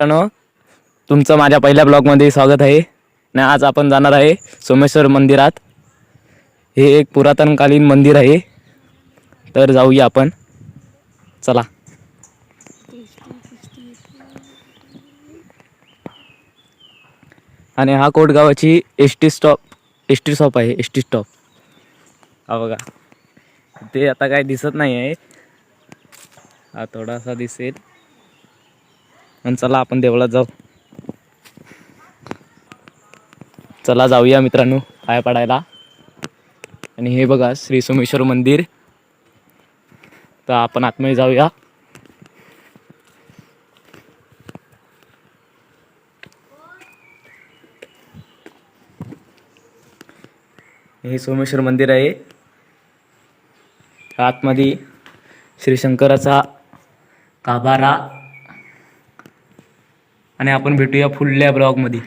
मित्रांनो, तुमचं माझ्या पहिल्या ब्लॉगमध्ये स्वागत आहे. आणि आज आपण जाणार आहे सोमेश्वर मंदिरात. हे एक पुरातनकालीन मंदिर आहे, तर जाऊया आपण. चला. आणि हा कोटगावाची एस टी स्टॉप आहे. एस टी स्टॉप हा बघा. ते आता काय दिसत नाही आहे, हा थोडासा दिसेल. आणि चला आपण देवळात जाऊ. चला जाऊया मित्रांनो पाय पडायला. आणि हे बघा श्री सोमेश्वर मंदिर. तर आपण आतमध्ये जाऊया. हे सोमेश्वर मंदिर आहे. आतमध्ये श्री शंकराचा गाभारा. आणि आपण भेटूया पुढल्या ब्लॉगमध्ये.